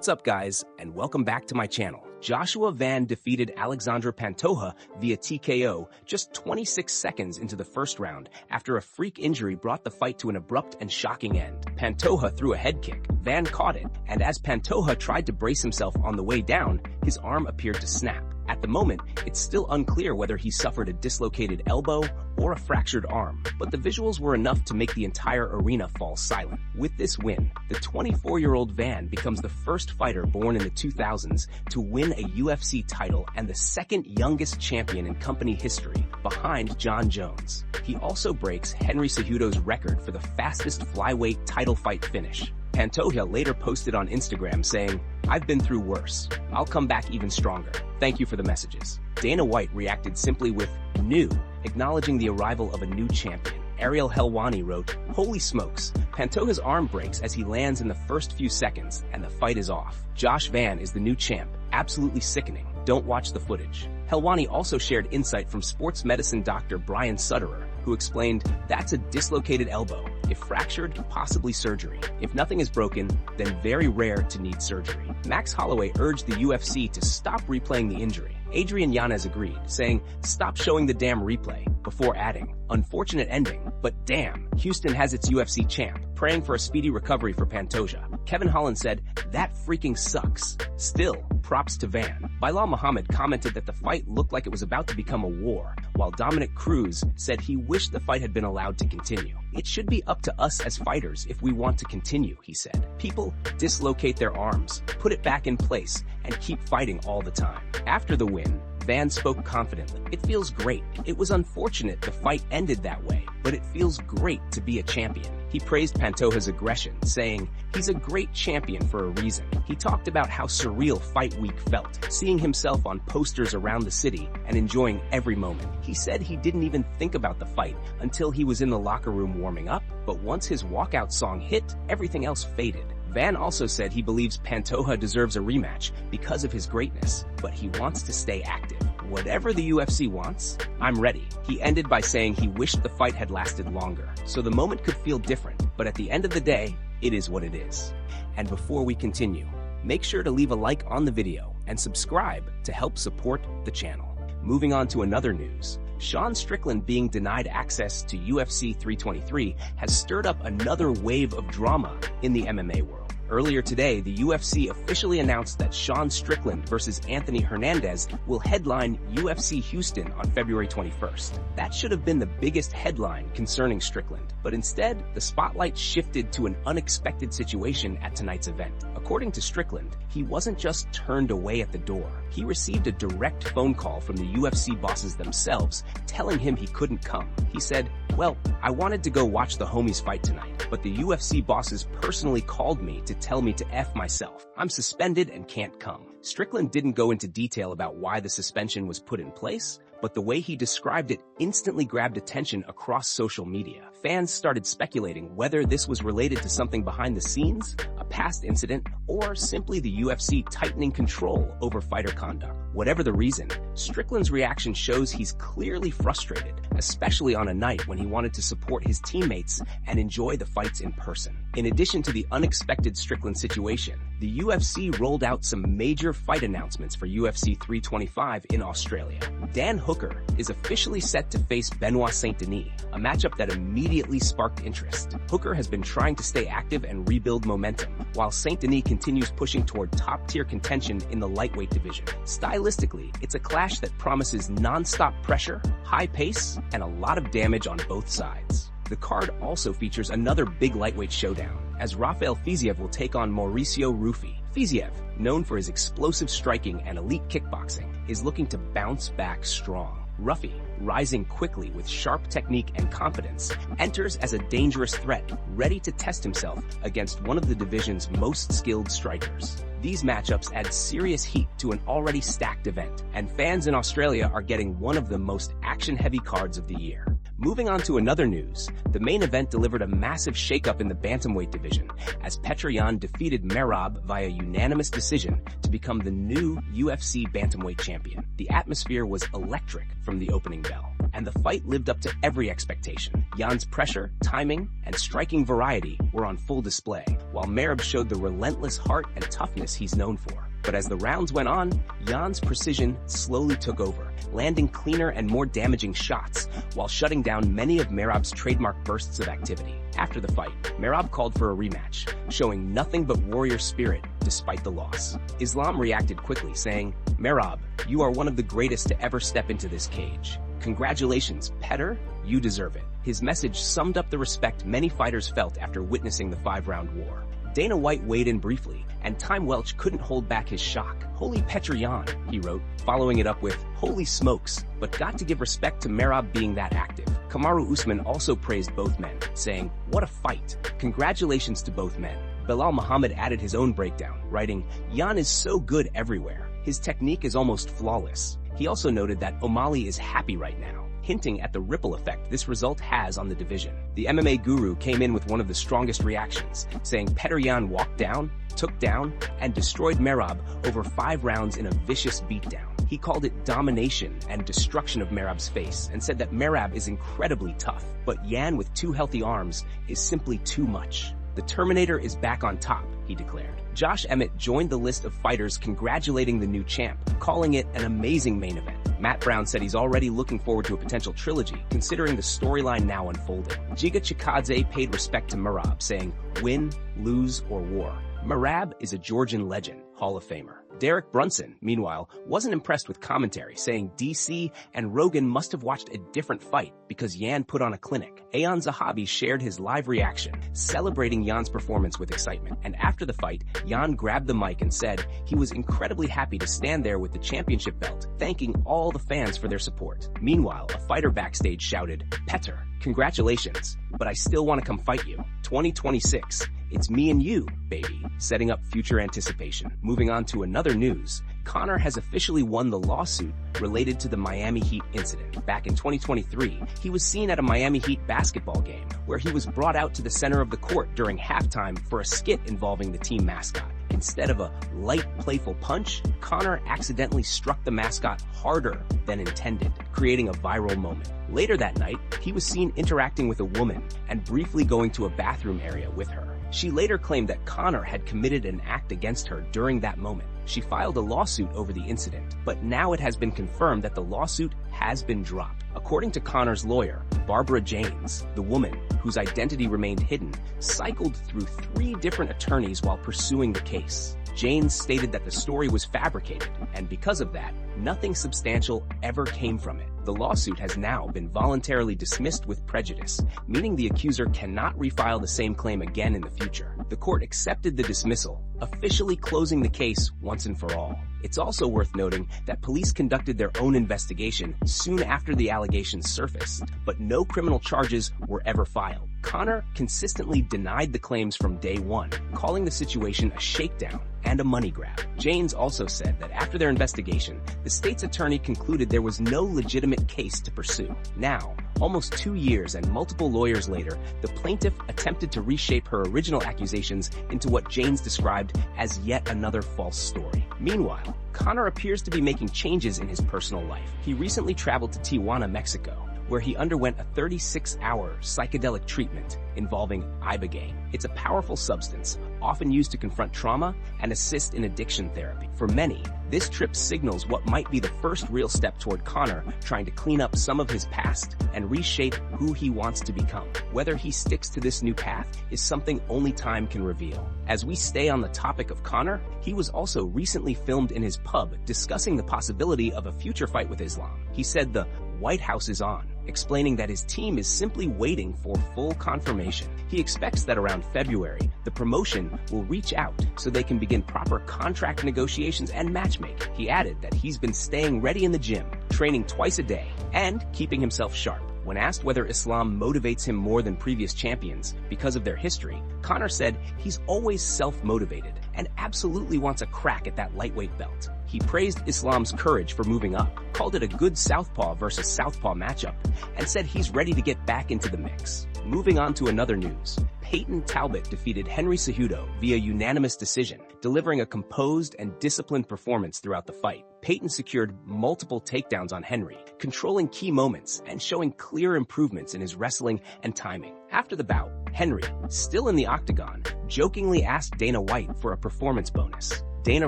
What's up, guys, and welcome back to my channel. Joshua Van defeated Alexandre Pantoja via TKO just 26 seconds into the first round after a freak injury brought the fight to an abrupt and shocking end. Pantoja threw a head kick, Van caught it, and as Pantoja tried to brace himself on the way down, his arm appeared to snap. At the moment, it's still unclear whether he suffered a dislocated elbow or a fractured arm, but the visuals were enough to make the entire arena fall silent. With this win, the 24-year-old Van becomes the first fighter born in the 2000s to win a UFC title and the second youngest champion in company history, behind Jon Jones. He also breaks Henry Cejudo's record for the fastest flyweight title fight finish. Pantoja later posted on Instagram saying, "I've been through worse. I'll come back even stronger. Thank you for the messages." Dana White reacted simply with "new," acknowledging the arrival of a new champion. Ariel Helwani wrote, "Holy smokes, Pantoja's arm breaks as he lands in the first few seconds, and the fight is off. Josh Van is the new champ. Absolutely sickening. Don't watch the footage." Helwani also shared insight from sports medicine doctor Brian Sutterer, who explained, "That's a dislocated elbow. If fractured, possibly surgery. If nothing is broken, then very rare to need surgery." Max Holloway urged the UFC to stop replaying the injury. Adrian Yanez agreed, saying, "Stop showing the damn replay," before adding, "Unfortunate ending, but damn, Houston has its UFC champ," praying for a speedy recovery for Pantoja. Kevin Holland said, "That freaking sucks. Still, props to Van." Bilal Muhammad commented that the fight looked like it was about to become a war, while Dominic Cruz said he wished the fight had been allowed to continue. "It should be up to us as fighters if we want to continue," he said. "People dislocate their arms, put it back in place, and keep fighting all the time." After the win, Van spoke confidently. "It feels great. It was unfortunate the fight ended that way, but it feels great to be a champion." He praised Pantoja's aggression, saying, "He's a great champion for a reason." He talked about how surreal Fight Week felt, seeing himself on posters around the city and enjoying every moment. He said he didn't even think about the fight until he was in the locker room warming up, but once his walkout song hit, everything else faded. Van also said he believes Pantoja deserves a rematch because of his greatness, but he wants to stay active. "Whatever the UFC wants, I'm ready." He ended by saying he wished the fight had lasted longer, so the moment could feel different, but at the end of the day, it is what it is. And before we continue, make sure to leave a like on the video and subscribe to help support the channel. Moving on to another news. Sean Strickland being denied access to UFC 323 has stirred up another wave of drama in the MMA world. Earlier today, the UFC officially announced that Sean Strickland versus Anthony Hernandez will headline UFC Houston on February 21st. That should have been the biggest headline concerning Strickland, but instead, the spotlight shifted to an unexpected situation at tonight's event. According to Strickland, he wasn't just turned away at the door. He received a direct phone call from the UFC bosses themselves telling him he couldn't come. He said, "Well, I wanted to go watch the homies fight tonight, but the UFC bosses personally called me to tell me to F myself. I'm suspended and can't come." Strickland didn't go into detail about why the suspension was put in place, but the way he described it instantly grabbed attention across social media. Fans started speculating whether this was related to something behind the scenes, a past incident, or simply the UFC tightening control over fighter conduct. Whatever the reason, Strickland's reaction shows he's clearly frustrated, especially on a night when he wanted to support his teammates and enjoy the fights in person. In addition to the unexpected Strickland situation, the UFC rolled out some major fight announcements for UFC 325 in Australia. Dan Hooker is officially set to face Benoit Saint-Denis, a matchup that immediately sparked interest. Hooker has been trying to stay active and rebuild momentum, while Saint-Denis continues pushing toward top-tier contention in the lightweight division. Stylistically, it's a clash that promises non-stop pressure, high pace, and a lot of damage on both sides. The card also features another big lightweight showdown, as Rafael Fiziev will take on Mauricio Rufy. Fiziev, known for his explosive striking and elite kickboxing, is looking to bounce back strong. Rufy, rising quickly with sharp technique and confidence, enters as a dangerous threat, ready to test himself against one of the division's most skilled strikers. These matchups add serious heat to an already stacked event, and fans in Australia are getting one of the most action-heavy cards of the year. Moving on to another news, the main event delivered a massive shakeup in the Bantamweight division as Petr Yan defeated Merab via unanimous decision to become the new UFC Bantamweight champion. The atmosphere was electric from the opening bell, and the fight lived up to every expectation. Yan's pressure, timing, and striking variety were on full display, while Merab showed the relentless heart and toughness he's known for. But as the rounds went on, Yan's precision slowly took over, landing cleaner and more damaging shots, while shutting down many of Merab's trademark bursts of activity. After the fight, Merab called for a rematch, showing nothing but warrior spirit despite the loss. Islam reacted quickly, saying, "Merab, you are one of the greatest to ever step into this cage. Congratulations, Petr, you deserve it." His message summed up the respect many fighters felt after witnessing the 5-round war. Dana White weighed in briefly, and Time Welch couldn't hold back his shock. "Holy Petr Yan," he wrote, following it up with, "Holy smokes, but got to give respect to Merab being that active." Kamaru Usman also praised both men, saying, "What a fight. Congratulations to both men." Bilal Muhammad added his own breakdown, writing, "Yan is so good everywhere. His technique is almost flawless." He also noted that O'Malley is happy right now, hinting at the ripple effect this result has on the division. The MMA guru came in with one of the strongest reactions, saying Petr Yan walked down, took down, and destroyed Merab over 5 rounds in a vicious beatdown. He called it domination and destruction of Merab's face and said that Merab is incredibly tough, but Yan with 2 healthy arms is simply too much. "The Terminator is back on top," he declared. Josh Emmett joined the list of fighters congratulating the new champ, calling it an amazing main event. Matt Brown said he's already looking forward to a potential trilogy, considering the storyline now unfolding. Giga Chikadze paid respect to Merab, saying, "Win, lose, or war. Merab is a Georgian legend, Hall of Famer." Derek Brunson, meanwhile, wasn't impressed with commentary, saying DC and Rogan must have watched a different fight because Yan put on a clinic. Ayan Zahabi shared his live reaction, celebrating Yan's performance with excitement. And after the fight, Yan grabbed the mic and said he was incredibly happy to stand there with the championship belt, thanking all the fans for their support. Meanwhile, a fighter backstage shouted, "Petr, congratulations, but I still want to come fight you. 2026. It's me and you, baby," setting up future anticipation. Moving on to another news, Conor has officially won the lawsuit related to the Miami Heat incident. Back in 2023, he was seen at a Miami Heat basketball game where he was brought out to the center of the court during halftime for a skit involving the team mascot. Instead of a light, playful punch, Conor accidentally struck the mascot harder than intended, creating a viral moment. Later that night, he was seen interacting with a woman and briefly going to a bathroom area with her. She later claimed that Conor had committed an act against her during that moment. She filed a lawsuit over the incident, but now it has been confirmed that the lawsuit has been dropped. According to Conor's lawyer, Barbara Janes, the woman, whose identity remained hidden, cycled through 3 different attorneys while pursuing the case. Janes stated that the story was fabricated, and because of that, nothing substantial ever came from it. The lawsuit has now been voluntarily dismissed with prejudice, meaning the accuser cannot refile the same claim again in the future. The court accepted the dismissal, officially closing the case once and for all. It's also worth noting that police conducted their own investigation soon after the allegations surfaced, but no criminal charges were ever filed. Conor consistently denied the claims from day one, calling the situation a shakedown and a money grab. Janes also said that after their investigation, the state's attorney concluded there was no legitimate case to pursue. Now, almost 2 years and multiple lawyers later, the plaintiff attempted to reshape her original accusations into what Janes described as yet another false story. Meanwhile, Conor appears to be making changes in his personal life. He recently traveled to Tijuana, Mexico, where he underwent a 36-hour psychedelic treatment involving ibogaine. It's a powerful substance, often used to confront trauma and assist in addiction therapy. For many, this trip signals what might be the first real step toward Conor trying to clean up some of his past and reshape who he wants to become. Whether he sticks to this new path is something only time can reveal. As we stay on the topic of Conor, he was also recently filmed in his pub discussing the possibility of a future fight with Islam. He said the White House is on, explaining that his team is simply waiting for full confirmation. He expects that around February, the promotion will reach out so they can begin proper contract negotiations and matchmaking. He added that he's been staying ready in the gym, training twice a day, and keeping himself sharp. When asked whether Islam motivates him more than previous champions because of their history, Conor said he's always self-motivated and absolutely wants a crack at that lightweight belt. He praised Islam's courage for moving up, called it a good southpaw versus southpaw matchup, and said he's ready to get back into the mix. Moving on to another news. Peyton Talbott defeated Henry Cejudo via unanimous decision, delivering a composed and disciplined performance throughout the fight. Peyton secured multiple takedowns on Henry, controlling key moments and showing clear improvements in his wrestling and timing. After the bout, Henry, still in the octagon, jokingly asked Dana White for a performance bonus. Dana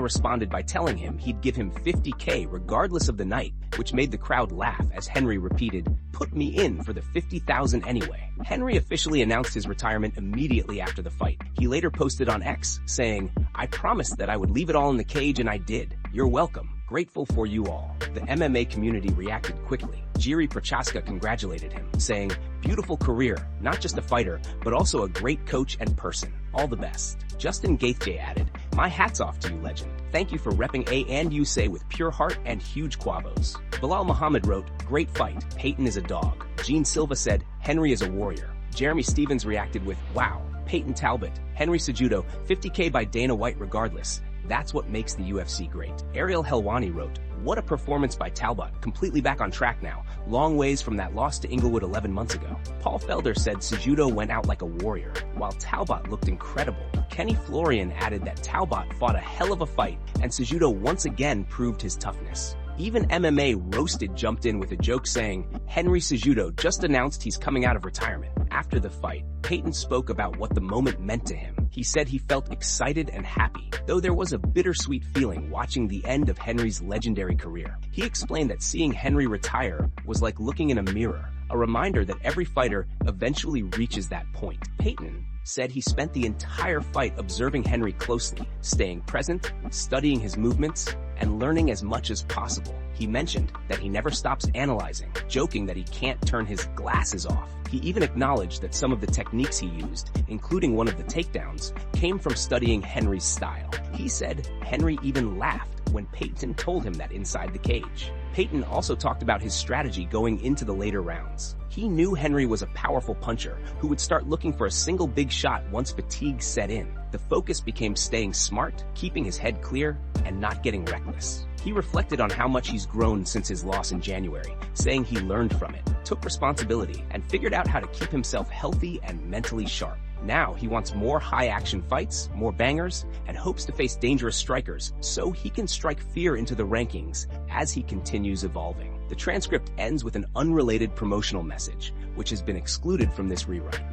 responded by telling him he'd give him $50K regardless of the night, which made the crowd laugh as Henry repeated, "Put me in for the $50,000 anyway." Henry officially announced his retirement immediately after the fight. He later posted on X, saying, "I promised that I would leave it all in the cage and I did. You're welcome. Grateful for you all." The MMA community reacted quickly. Jiri Prochaska congratulated him, saying, "Beautiful career, not just a fighter, but also a great coach and person. All the best." Justin Gaethje added, "My hat's off to you, legend. Thank you for repping A and USA with pure heart and huge quavos." Bilal Muhammad wrote, "Great fight. Peyton is a dog." Gene Silva said, "Henry is a warrior." Jeremy Stevens reacted with, "Wow. Peyton Talbott, Henry Cejudo, $50K by Dana White regardless. That's what makes the UFC great." Ariel Helwani wrote, "What a performance by Talbott, completely back on track now, long ways from that loss to Inglewood 11 months ago." Paul Felder said Cejudo went out like a warrior, while Talbott looked incredible. Kenny Florian added that Talbott fought a hell of a fight, and Cejudo once again proved his toughness. Even MMA Roasted jumped in with a joke saying, "Henry Cejudo just announced he's coming out of retirement." After the fight, Peyton spoke about what the moment meant to him. He said he felt excited and happy, though there was a bittersweet feeling watching the end of Henry's legendary career. He explained that seeing Henry retire was like looking in a mirror, a reminder that every fighter eventually reaches that point. Peyton said he spent the entire fight observing Henry closely, staying present, studying his movements, and learning as much as possible. He mentioned that he never stops analyzing, joking that he can't turn his glasses off. He even acknowledged that some of the techniques he used, including one of the takedowns, came from studying Henry's style. He said Henry even laughed when Peyton told him that inside the cage. Peyton also talked about his strategy going into the later rounds. He knew Henry was a powerful puncher who would start looking for a single big shot once fatigue set in. The focus became staying smart, keeping his head clear, and not getting reckless. He reflected on how much he's grown since his loss in January, saying he learned from it, took responsibility, and figured out how to keep himself healthy and mentally sharp. Now he wants more high-action fights, more bangers, and hopes to face dangerous strikers so he can strike fear into the rankings as he continues evolving. The transcript ends with an unrelated promotional message, which has been excluded from this rewrite.